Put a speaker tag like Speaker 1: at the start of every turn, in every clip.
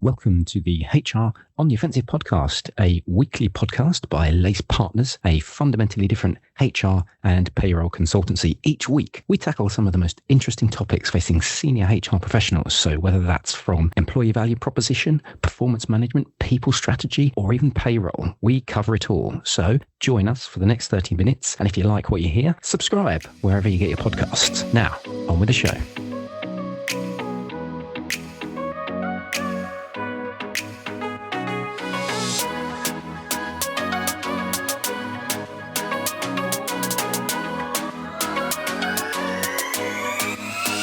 Speaker 1: Welcome to the HR on the Offensive podcast, a weekly podcast by Lace Partners, a fundamentally different HR and payroll consultancy. Each week, we tackle some of the most interesting topics facing senior HR professionals. So whether that's from employee value proposition, performance management, people strategy, or even payroll, we cover it all. So join us for the next 30 minutes. And if you like what you hear, subscribe wherever you get your podcasts. Now, on with the show.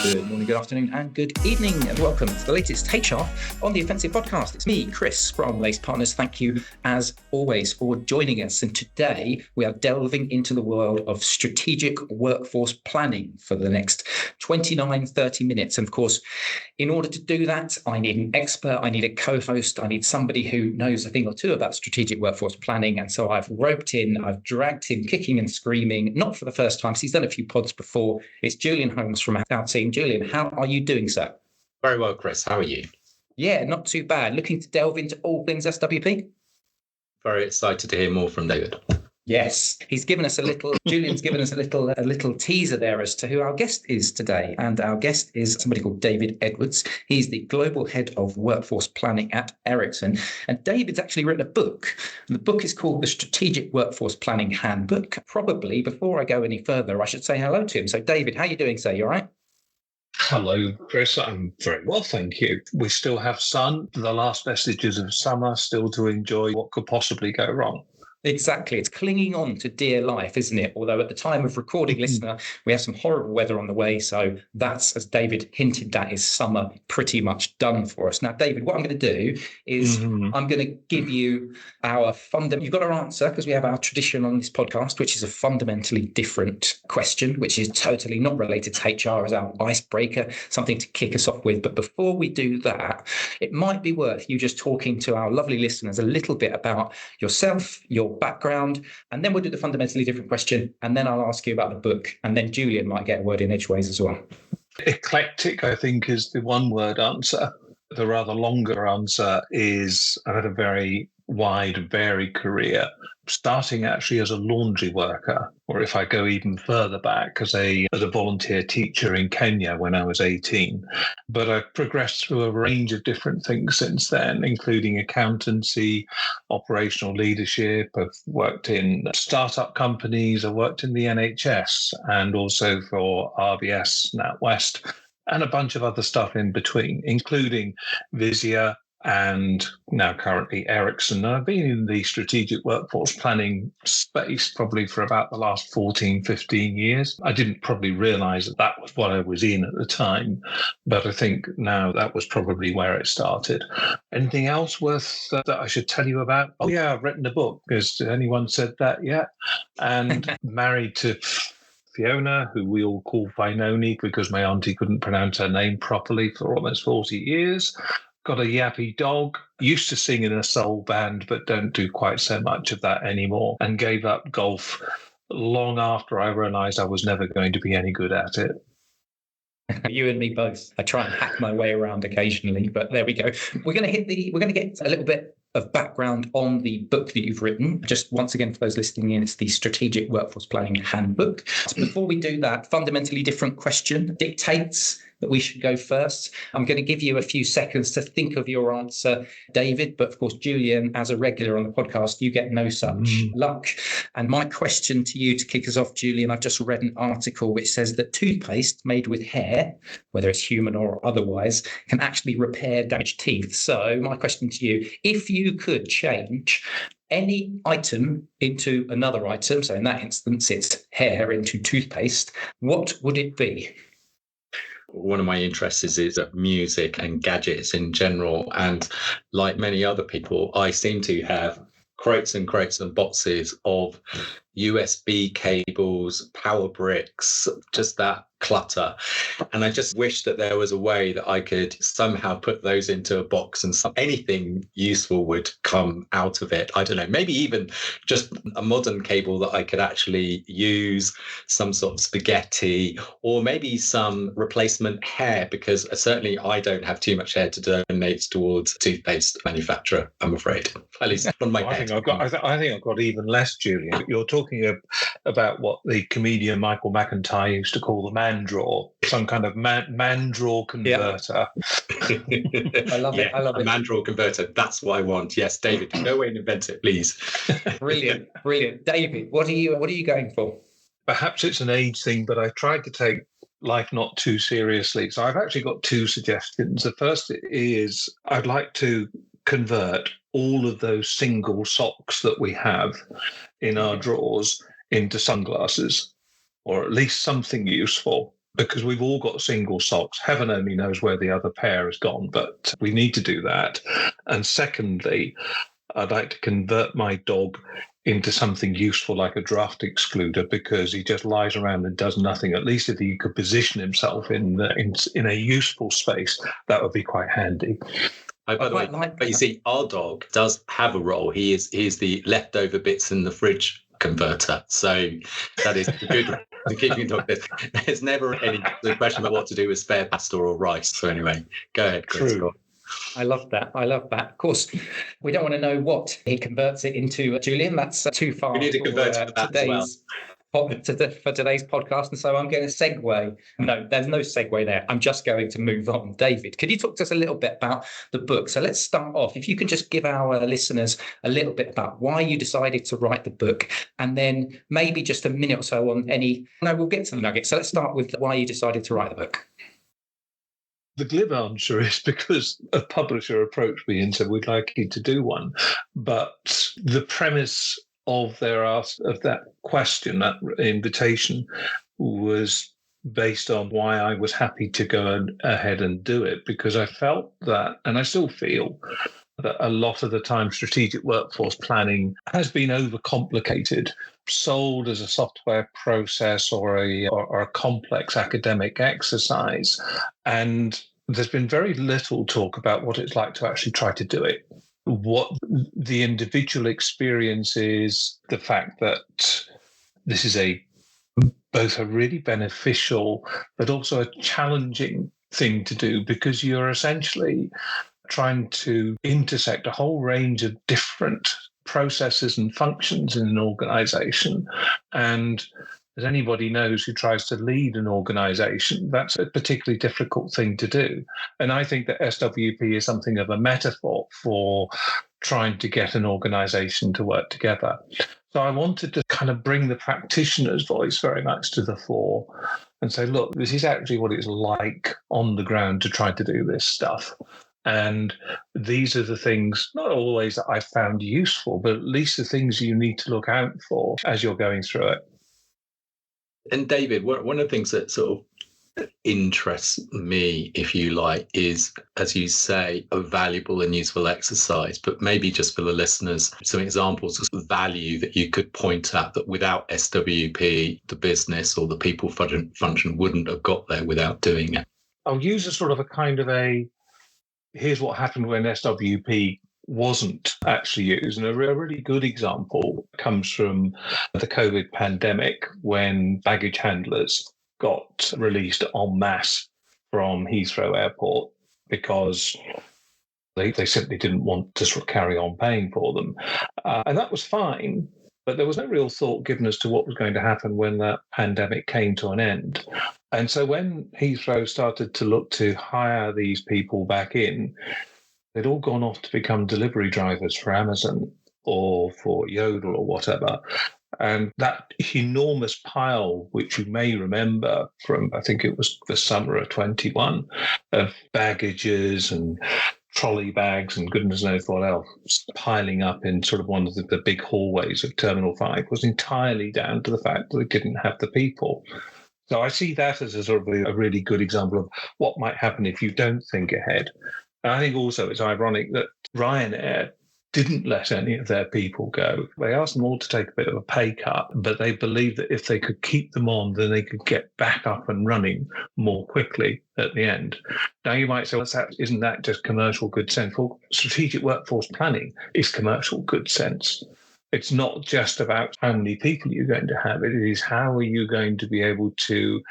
Speaker 1: Good morning, good afternoon, and good evening, and welcome to the latest HR on the Offensive podcast. It's me, Chris, from Lace Partners. Thank you, as always, for joining us. And today we are delving into the world of strategic workforce planning for the next 30 minutes. And of course, in order to do that, I need an expert, I need a co-host, I need somebody who knows a thing or two about strategic workforce planning. And so I've I've dragged him kicking and screaming, not for the first time, so he's done a few pods before. It's Julian Holmes from our team. Julian, how are you doing, sir?
Speaker 2: Very well, Chris. How are you?
Speaker 1: Yeah, not too bad. Looking to delve into all things SWP?
Speaker 2: Very excited to hear more from David.
Speaker 1: Yes, Julian's given us a little teaser there as to who our guest is today. And our guest is somebody called David Edwards. He's the Global Head of Workforce Planning at Ericsson. And David's actually written a book. And the book is called the Strategic Workforce Planning Handbook. Probably, before I go any further, I should say hello to him. So David, how are you doing, sir? You all right?
Speaker 3: Hello, Chris. I'm very well, thank you. We still have sun, the last vestiges of summer, still to enjoy. What could possibly go wrong?
Speaker 1: Exactly. It's clinging on to dear life, isn't it? Although at the time of recording, listener, we have some horrible weather on the way. So that's, as David hinted, that is summer pretty much done for us. Now, David, what I'm going to do is I'm going to give you our you've got to answer, because we have our tradition on this podcast, which is a fundamentally different question, which is totally not related to HR, as our icebreaker, something to kick us off with. But before we do that, it might be worth you just talking to our lovely listeners a little bit about yourself, your background, and then we'll do the fundamentally different question, and then I'll ask you about the book, and then Julian might get a word in edgeways as well.
Speaker 3: Eclectic, I think, is the one-word answer. The rather longer answer is I've had a very wide, varied career, starting actually as a laundry worker, or if I go even further back, as a volunteer teacher in Kenya when I was 18. But I've progressed through a range of different things since then, including accountancy, operational leadership. I've worked in startup companies, I've worked in the NHS, and also for RBS, NatWest, and a bunch of other stuff in between, including Vizia, and now currently Ericsson. I've been in the strategic workforce planning space probably for about the last 14, 15 years. I didn't probably realize that that was what I was in at the time, but I think now that was probably where it started. Anything else worth that I should tell you about? Oh yeah, I've written a book. Has anyone said that yet? And married to Fiona, who we all call Finoni because my auntie couldn't pronounce her name properly for almost 40 years. Got a yappy dog, used to sing in a soul band, but don't do quite so much of that anymore, and gave up golf long after I realized I was never going to be any good at it.
Speaker 1: You and me both. I try and hack my way around occasionally, but there we go. We're going to get a little bit of background on the book that you've written. Just once again, for those listening in, it's the Strategic Workforce Planning Handbook. So before we do that, fundamentally different question dictates that we should go first. I'm going to give you a few seconds to think of your answer, David. But of course, Julian, as a regular on the podcast, you get no such luck. And my question to you to kick us off, Julian, I've just read an article which says that toothpaste made with hair, whether it's human or otherwise, can actually repair damaged teeth. So my question to you, if you could change any item into another item, so in that instance, it's hair into toothpaste, what would it be?
Speaker 2: One of my interests is music and gadgets in general. And like many other people, I seem to have crates and boxes of USB cables, power bricks, just that clutter. And I just wish that there was a way that I could somehow put those into a box and anything useful would come out of it. I don't know, maybe even just a modern cable that I could actually use, some sort of spaghetti, or maybe some replacement hair, because certainly I don't have too much hair to donate towards toothpaste manufacturer, I'm afraid. At least on my head.
Speaker 3: I think I've got even less, Julian. You're talking about what the comedian Michael McIntyre used to call the man drawer, some kind of man drawer converter.
Speaker 1: I love it. I love
Speaker 2: a
Speaker 1: it.
Speaker 2: man drawer converter. That's what I want. Yes, David, go away and invent it, please.
Speaker 1: Brilliant. David, what are you going for?
Speaker 3: Perhaps it's an age thing, but I tried to take life not too seriously. So I've actually got two suggestions. The first is I'd like to convert all of those single socks that we have in our drawers into sunglasses, or at least something useful, because we've all got single socks. Heaven only knows where the other pair has gone, but we need to do that. And secondly, I'd like to convert my dog into something useful like a draft excluder, because he just lies around and does nothing. At least if he could position himself in a useful space, that would be quite handy.
Speaker 2: By the way, but you see, our dog does have a role. He is the leftover bits in the fridge converter. So that is good to keep your dog there. There's never any question about what to do with spare pasta or rice. So anyway, go ahead, Chris.
Speaker 3: True.
Speaker 1: I love that. Of course, we don't want to know what he converts it into, Julian. That's too far.
Speaker 2: We need to convert it to that as well.
Speaker 1: For today's podcast, and so I'm going to segue. No, there's no segue there. I'm just going to move on. David, could you talk to us a little bit about the book? So let's start off. If you can just give our listeners a little bit about why you decided to write the book, and then maybe just a minute or so on we'll get to the nuggets. So let's start with why you decided to write the book.
Speaker 3: The glib answer is because a publisher approached me and said, we'd like you to do one. But the premise of that question, that invitation, was based on why I was happy to go ahead and do it, because I felt that, and I still feel, that a lot of the time strategic workforce planning has been overcomplicated, sold as a software process or a complex academic exercise. And there's been very little talk about what it's like to actually try to do it, what the individual experience is, the fact that this is both a really beneficial but also a challenging thing to do, because you're essentially trying to intersect a whole range of different processes and functions in an organization. And as anybody knows who tries to lead an organization, that's a particularly difficult thing to do. And I think that SWP is something of a metaphor for trying to get an organization to work together. So I wanted to kind of bring the practitioner's voice very much to the fore and say, look, this is actually what it's like on the ground to try to do this stuff. And these are the things, not always that I found useful, but at least the things you need to look out for as you're going through it.
Speaker 2: And David, one of the things that sort of interests me, if you like, is, as you say, a valuable and useful exercise, but maybe just for the listeners, some examples of value that you could point at that without SWP, the business or the people function wouldn't have got there without doing it.
Speaker 3: I'll use a sort of a kind of here's what happened when SWP wasn't actually used. And a really good example comes from the COVID pandemic, when baggage handlers got released en masse from Heathrow Airport because they simply didn't want to sort of carry on paying for them. And that was fine, but there was no real thought given as to what was going to happen when that pandemic came to an end. And so when Heathrow started to look to hire these people back in, they'd all gone off to become delivery drivers for Amazon or for Yodel or whatever. And that enormous pile, which you may remember from, I think it was the summer of 21, of baggages and trolley bags and goodness knows what else, piling up in sort of one of the big hallways of Terminal 5, was entirely down to the fact that they didn't have the people. So I see that as a sort of a really good example of what might happen if you don't think ahead. And I think also it's ironic that Ryanair didn't let any of their people go. They asked them all to take a bit of a pay cut, but they believed that if they could keep them on, then they could get back up and running more quickly at the end. Now you might say, well, isn't that just commercial good sense? Well, strategic workforce planning is commercial good sense. It's not just about how many people you're going to have. It is how are you going to be able to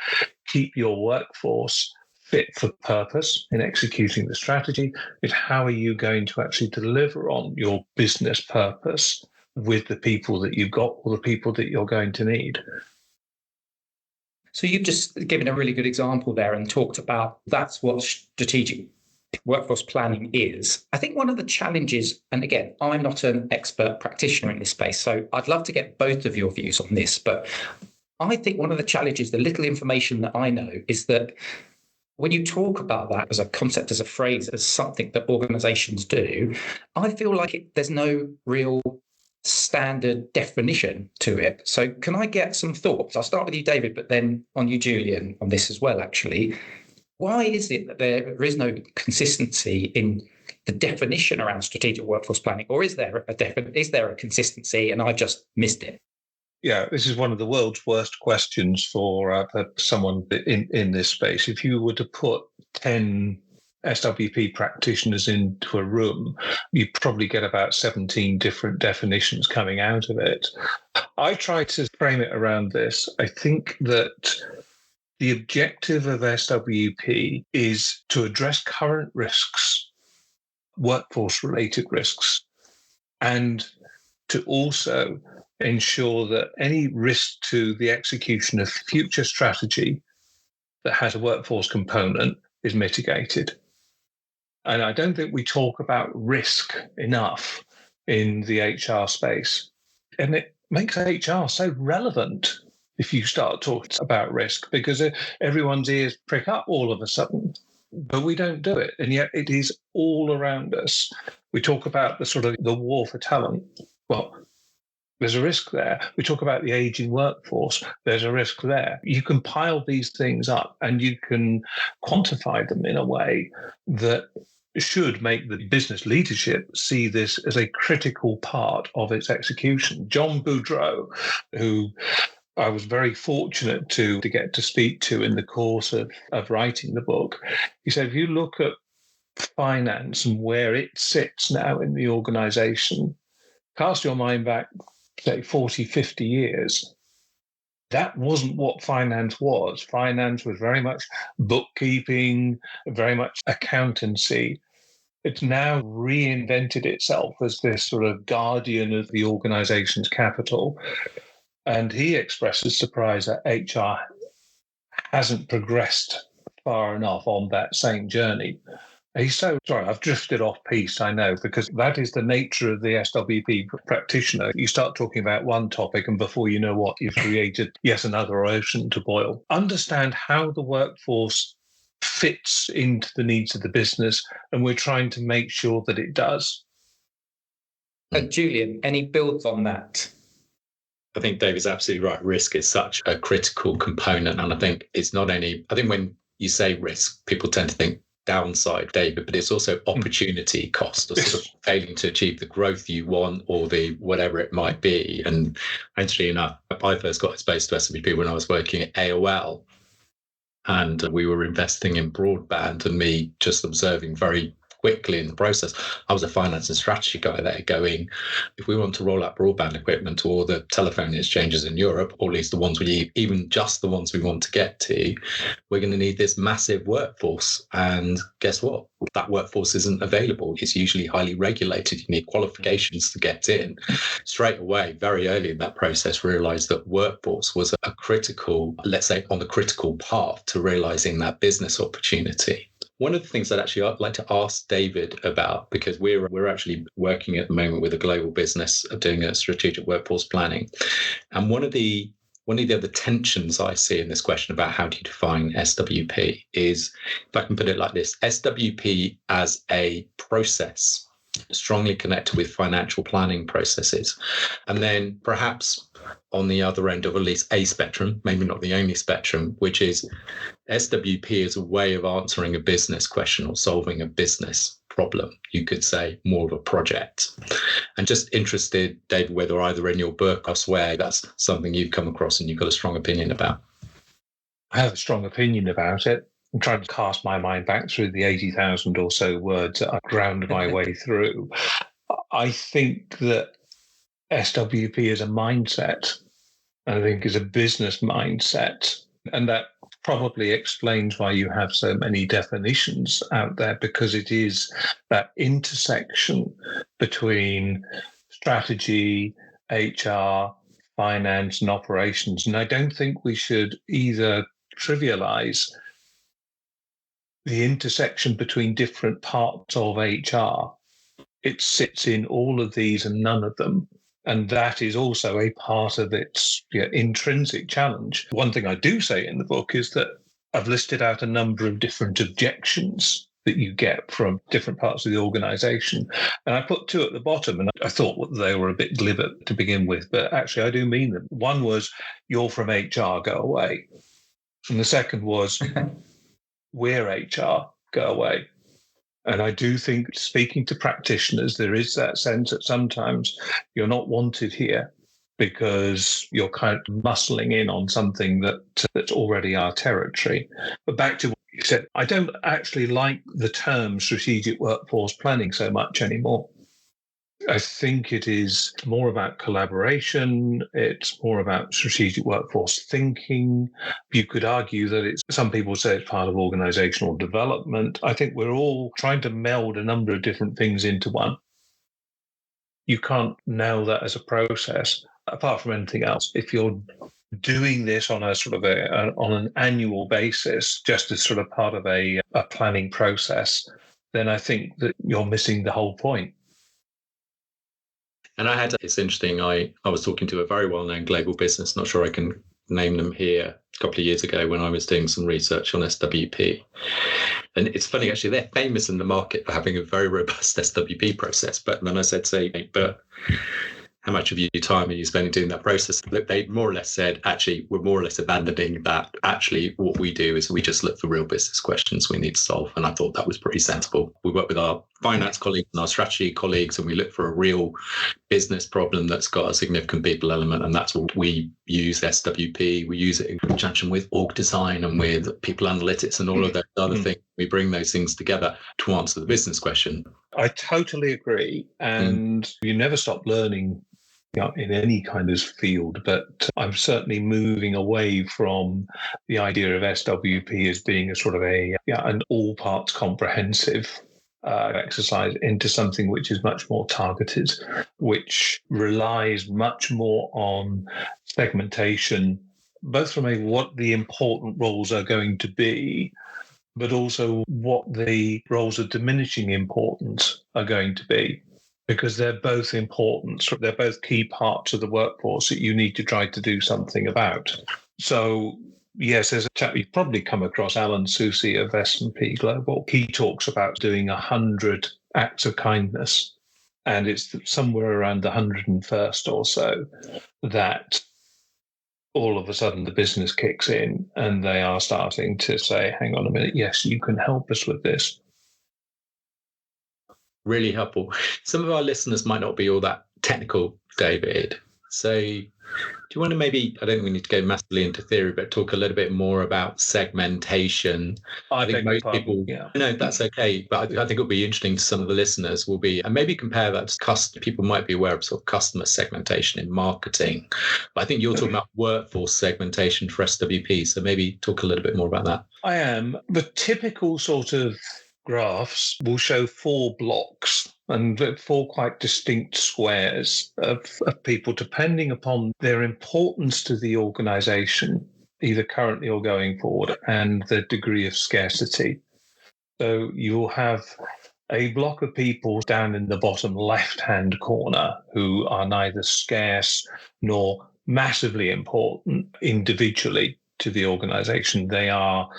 Speaker 3: keep your workforce fit for purpose in executing the strategy. It's how are you going to actually deliver on your business purpose with the people that you've got or the people that you're going to need.
Speaker 1: So you've just given a really good example there and talked about that's what strategic workforce planning is. I think one of the challenges, and again, I'm not an expert practitioner in this space, so I'd love to get both of your views on this, but I think one of the challenges, the little information that I know, is that when you talk about that as a concept, as a phrase, as something that organizations do, I feel like there's no real standard definition to it. So can I get some thoughts? I'll start with you, David, but then on you, Julian, on this as well, actually. Why is it that there is no consistency in the definition around strategic workforce planning? Or is there a consistency and I just missed it?
Speaker 3: Yeah, this is one of the world's worst questions for someone in this space. If you were to put 10 SWP practitioners into a room, you'd probably get about 17 different definitions coming out of it. I try to frame it around this. I think that the objective of SWP is to address current risks, workforce-related risks, and to also ensure that any risk to the execution of future strategy that has a workforce component is mitigated. And I don't think we talk about risk enough in the HR space. And it makes HR so relevant if you start talking about risk, because everyone's ears prick up all of a sudden. But we don't do it. And yet it is all around us. We talk about the sort of the war for talent. Well, there's a risk there. We talk about the aging workforce. There's a risk there. You can pile these things up and you can quantify them in a way that should make the business leadership see this as a critical part of its execution. John Boudreau, who I was very fortunate to get to speak to in the course of writing the book, he said, if you look at finance and where it sits now in the organization, cast your mind back, say, 40, 50 years, that wasn't what finance was. Finance was very much bookkeeping, very much accountancy. It's now reinvented itself as this sort of guardian of the organization's capital. And he expresses surprise that HR hasn't progressed far enough on that same journey. He's so sorry, I've drifted off piece, I know, because that is the nature of the SWP practitioner. You start talking about one topic and before you know what, you've created yet another ocean to boil. Understand how the workforce fits into the needs of the business, and we're trying to make sure that it does.
Speaker 1: Julian, any builds on that?
Speaker 2: I think David's absolutely right. Risk is such a critical component. And I think it's not only, I think when you say risk, people tend to think downside, David, but it's also opportunity cost, or sort of failing to achieve the growth you want or the whatever it might be. And actually enough, I first got exposed to SWP when I was working at AOL, and we were investing in broadband, and me just observing very quickly in the process. I was a finance and strategy guy there going, if we want to roll out broadband equipment to all the telephone exchanges in Europe, or at least the ones even just the ones we want to get to, we're going to need this massive workforce. And guess what? That workforce isn't available. It's usually highly regulated. You need qualifications to get in. Straight away, very early in that process, realized that workforce was a critical, let's say, on the critical path to realizing that business opportunity. One of the things that actually I'd like to ask David about, because we're actually working at the moment with a global business doing a strategic workforce planning. And one of the other tensions I see in this question about how do you define SWP is, if I can put it like this, SWP as a process strongly connected with financial planning processes. And then perhaps on the other end of at least a spectrum, maybe not the only spectrum, which is SWP as a way of answering a business question or solving a business problem. You could say more of a project. And just interested, David, whether either in your book or elsewhere, that's something you've come across and you've got a strong opinion about.
Speaker 3: I have a strong opinion about it. I'm trying to cast my mind back through the 80,000 or so words that I ground my way through. I think that SWP is a mindset, and I think is a business mindset. And that probably explains why you have so many definitions out there, because it is that intersection between strategy, HR, finance, and operations. And I don't think we should either trivialize the intersection between different parts of HR. It sits in all of these and none of them. And that is also a part of its intrinsic challenge. One thing I do say in the book is that I've listed out a number of different objections that you get from different parts of the organization. And I put two at the bottom, and I thought they were a bit glib to begin with, but actually I do mean them. One was, "You're from HR, go away." And the second was, "We're HR, go away." And I do think, speaking to practitioners, there is that sense that sometimes you're not wanted here because you're kind of muscling in on something that's already our territory. But back to what you said, I don't actually like the term strategic workforce planning so much anymore. I think it is more about collaboration. It's more about strategic workforce thinking. You could argue that some people say it's part of organizational development. I think we're all trying to meld a number of different things into one. You can't nail that as a process, apart from anything else. If you're doing this on a sort of on an annual basis, just as sort of part of a planning process, then I think that you're missing the whole point.
Speaker 2: And it's interesting, I was talking to a very well-known global business, not sure I can name them here, a couple of years ago when I was doing some research on SWP. And it's funny, actually, they're famous in the market for having a very robust SWP process. But when I said, but how much of your time are you spending doing that process? They more or less said, actually, we're more or less abandoning that. Actually, what we do is we just look for real business questions we need to solve. And I thought that was pretty sensible. We work with our finance colleagues and our strategy colleagues, and we look for a real business problem that's got a significant people element. And that's what we use SWP. We use it in conjunction with org design and with people analytics and all of those other things. We bring those things together to answer the business question.
Speaker 3: I totally agree. And you never stop learning in any kind of field, but I'm certainly moving away from the idea of SWP as being a sort of an all parts comprehensive exercise into something which is much more targeted, which relies much more on segmentation, both from what the important roles are going to be, but also what the roles of diminishing importance are going to be. Because they're both important. So they're both key parts of the workforce that you need to try to do something about. So, yes, there's a chap you've probably come across, Alan Susi of S&P Global. He talks about doing 100 acts of kindness. And it's somewhere around the 101st or so that all of a sudden the business kicks in and they are starting to say, hang on a minute, yes, you can help us with this.
Speaker 2: Really helpful. Some of our listeners might not be all that technical, David. So do you want to maybe, I don't think we need to go massively into theory, but talk a little bit more about segmentation? I think most people, no, that's okay. But I think it'll be interesting to some of the listeners and maybe compare that to people might be aware of sort of customer segmentation in marketing. But I think you're talking about workforce segmentation for SWP. So maybe talk a little bit more about that.
Speaker 3: I am. The typical sort of graphs will show 4 blocks and 4 quite distinct squares of people, depending upon their importance to the organization, either currently or going forward, and the degree of scarcity. So you'll have a block of people down in the bottom left-hand corner who are neither scarce nor massively important individually to the organization. They are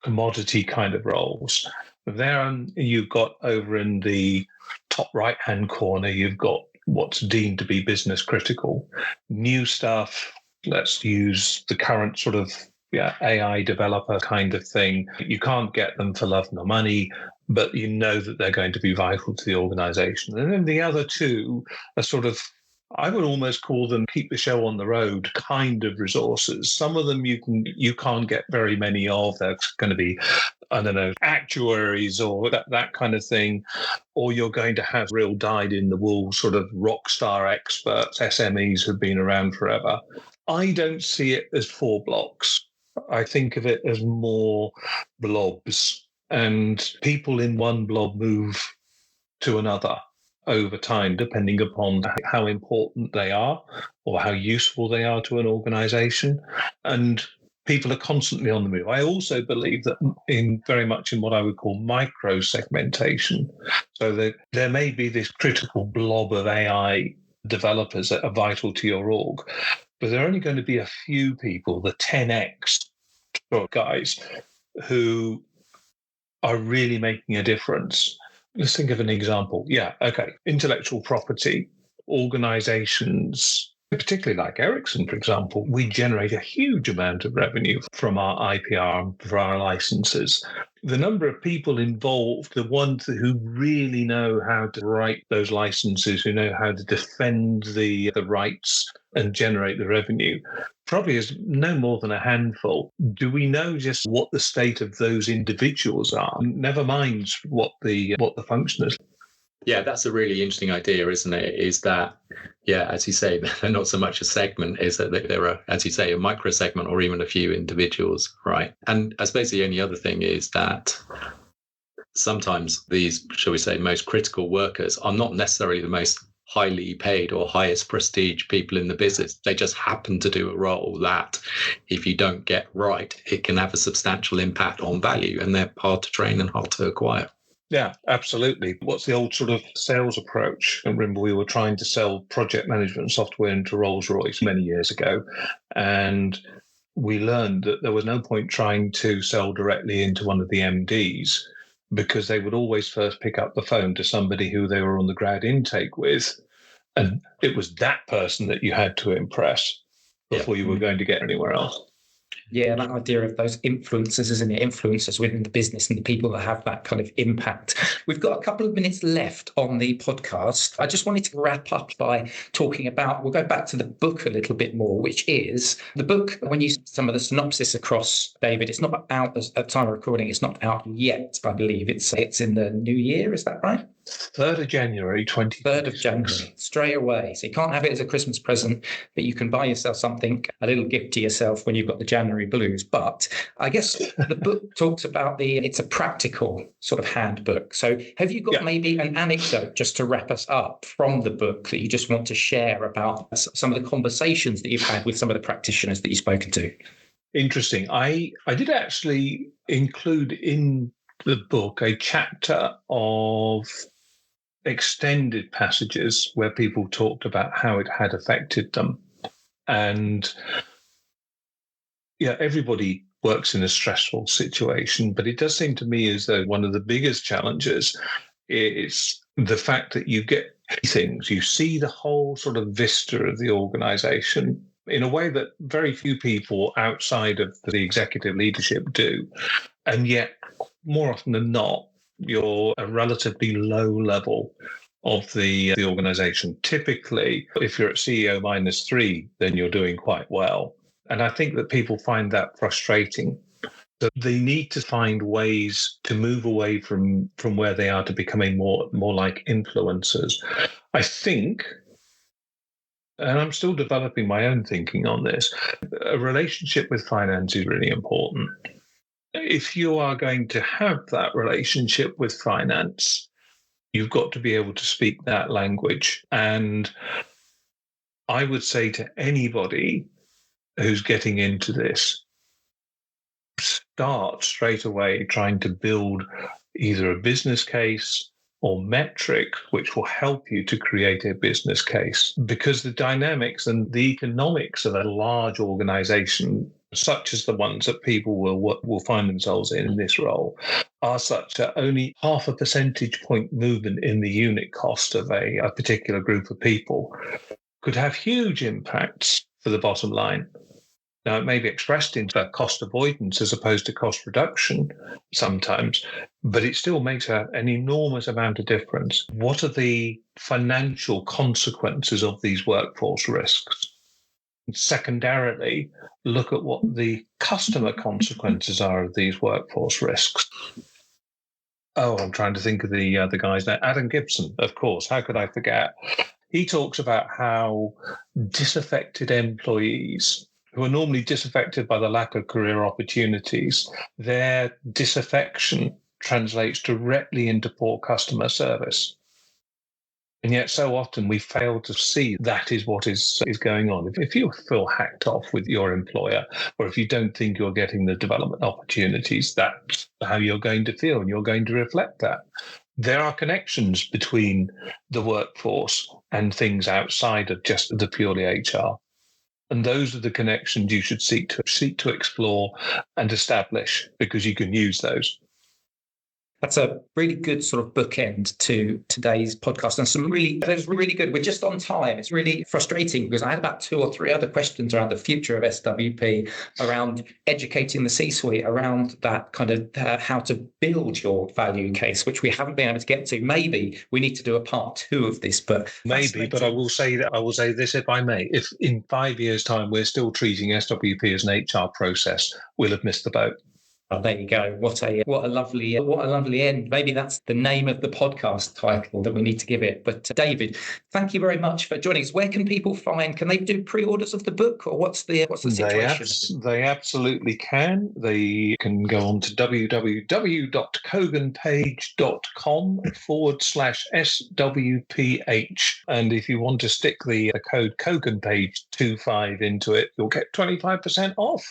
Speaker 3: commodity kind of roles. There you've got over in the top right-hand corner, you've got what's deemed to be business critical. New stuff, let's use the current sort of AI developer kind of thing. You can't get them for love nor money, but you know that they're going to be vital to the organization. And then the other two are sort of, I would almost call them keep the show on the road kind of resources. Some of them you can't get very many of. They're going to be, I don't know, actuaries or that kind of thing. Or you're going to have real dyed-in-the-wool sort of rock star experts, SMEs who've been around forever. I don't see it as 4 blocks. I think of it as more blobs, and people in one blob move to another over time, depending upon how important they are or how useful they are to an organization. And people are constantly on the move. I also believe that very much in what I would call micro segmentation. So that there may be this critical blob of AI developers that are vital to your org, but there are only going to be a few people, the 10x guys, who are really making a difference. Let's think of an example. Yeah, okay. Intellectual property, organizations, particularly like Ericsson, for example, we generate a huge amount of revenue from our IPR, for our licenses. The number of people involved, the ones who really know how to write those licenses, who know how to defend the rights and generate the revenue, probably is no more than a handful. Do we know just what the state of those individuals are? Never mind what the function is.
Speaker 2: Yeah, that's a really interesting idea, isn't it? Is that, yeah, as you say, they're not so much a segment, is that there are, as you say, a micro segment or even a few individuals, right? And I suppose the only other thing is that sometimes these, shall we say, most critical workers are not necessarily the most highly paid or highest prestige people in the business. They just happen to do a role that, if you don't get right, it can have a substantial impact on value, and they're hard to train and hard to acquire.
Speaker 3: Yeah, absolutely. What's the old sort of sales approach? I remember we were trying to sell project management software into Rolls-Royce many years ago, and we learned that there was no point trying to sell directly into one of the MDs, because they would always first pick up the phone to somebody who they were on the grad intake with, and it was that person that you had to impress before you were going to get anywhere else.
Speaker 1: Yeah, that idea of those influencers, isn't it? Influencers within the business and the people that have that kind of impact. We've got a couple of minutes left on the podcast. I just wanted to wrap up by talking about, we'll go back to the book a little bit more, which is the book, when you some of the synopsis across, David, it's not out at the time of recording, it's not out yet, I believe. It's in the new year, is that right?
Speaker 3: 3rd of January,
Speaker 1: 3rd of January, straight away. So you can't have it as a Christmas present, but you can buy yourself something, a little gift to yourself when you've got the January blues. But I guess the book talks about it's a practical sort of handbook. So have you got maybe an anecdote just to wrap us up from the book that you just want to share about some of the conversations that you've had with some of the practitioners that you've spoken to?
Speaker 3: Interesting. I did actually include in the book a chapter of extended passages where people talked about how it had affected them. And yeah, everybody works in a stressful situation, but it does seem to me as though one of the biggest challenges is the fact that you get things, you see the whole sort of vista of the organization in a way that very few people outside of the executive leadership do. And yet, more often than not, you're a relatively low level of the organization. Typically, if you're at CEO -3, then you're doing quite well. And I think that people find that frustrating. That they need to find ways to move away from where they are to becoming more like influencers. I think, and I'm still developing my own thinking on this, a relationship with finance is really important. If you are going to have that relationship with finance, you've got to be able to speak that language. And I would say to anybody who's getting into this, start straight away trying to build either a business case or metric which will help you to create a business case, because the dynamics and the economics of a large organization, such as the ones that people will find themselves in this role, are such that only 0.5 percentage point movement in the unit cost of a particular group of people could have huge impacts for the bottom line. Now, it may be expressed into cost avoidance as opposed to cost reduction sometimes, but it still makes an enormous amount of difference. What are the financial consequences of these workforce risks? And secondarily, look at what the customer consequences are of these workforce risks. Oh, I'm trying to think of the guy's name. Adam Gibson, of course. How could I forget? He talks about how disaffected employees, who are normally disaffected by the lack of career opportunities, their disaffection translates directly into poor customer service. And yet so often we fail to see that is what is going on. If you feel hacked off with your employer, or if you don't think you're getting the development opportunities, that's how you're going to feel, and you're going to reflect that. There are connections between the workforce and things outside of just the purely HR. And those are the connections you should seek to explore and establish, because you can use those.
Speaker 1: That's a really good sort of bookend to today's podcast. And that was really good. We're just on time. It's really frustrating because I had about 2 or 3 other questions around the future of SWP, around educating the C-suite, around that kind of how to build your value case, which we haven't been able to get to. Maybe we need to do a part 2 of this, but
Speaker 3: I will say this, if I may. If in 5 years' time we're still treating SWP as an HR process, we'll have missed the boat.
Speaker 1: Oh, there you go. What a lovely end. Maybe that's the name of the podcast title that we need to give it. But David, thank you very much for joining us. Where can people can they do pre-orders of the book, or what's the situation?
Speaker 3: They absolutely can. They can go on to www.koganpage.com/SWPH. And if you want to stick the code KoganPage25 into it, you'll get 25% off.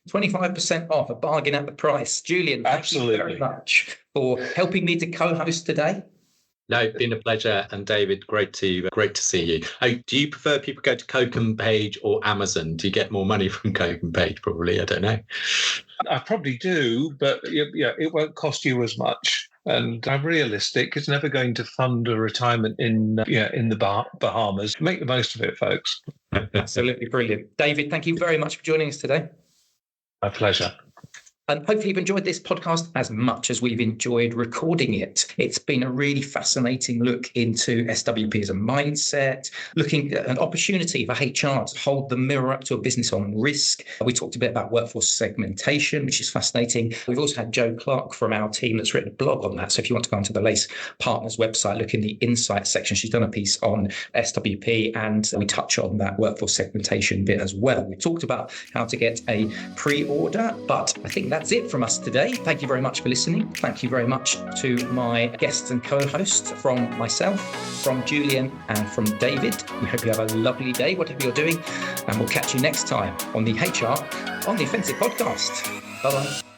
Speaker 1: 25% off, a bargain at the price. Julian, thank you very much for helping me to co-host today.
Speaker 2: No, it's been a pleasure. And David, great to see you. Do you prefer people go to Kogan Page or Amazon? Do you get more money from Kogan Page? Probably, I don't know.
Speaker 3: I probably do, but yeah, it won't cost you as much. And I'm realistic. It's never going to fund a retirement in the Bahamas. Make the most of it, folks.
Speaker 1: Absolutely brilliant. David, thank you very much for joining us today.
Speaker 3: My pleasure.
Speaker 1: And hopefully you've enjoyed this podcast as much as we've enjoyed recording it. It's been a really fascinating look into SWP as a mindset, looking at an opportunity for HR to hold the mirror up to a business on risk. We talked a bit about workforce segmentation, which is fascinating. We've also had Jo Clark from our team that's written a blog on that. So if you want to go onto the Lace Partners website, look in the insights section. She's done a piece on SWP, and we touch on that workforce segmentation bit as well. We talked about how to get a pre-order, but I think that's it from us today. Thank you very much for listening. Thank you very much to my guests and co-hosts, from myself, from Julian, and from David. We hope you have a lovely day, whatever you're doing, and we'll catch you next time on the HR on the Offensive podcast. Bye-bye.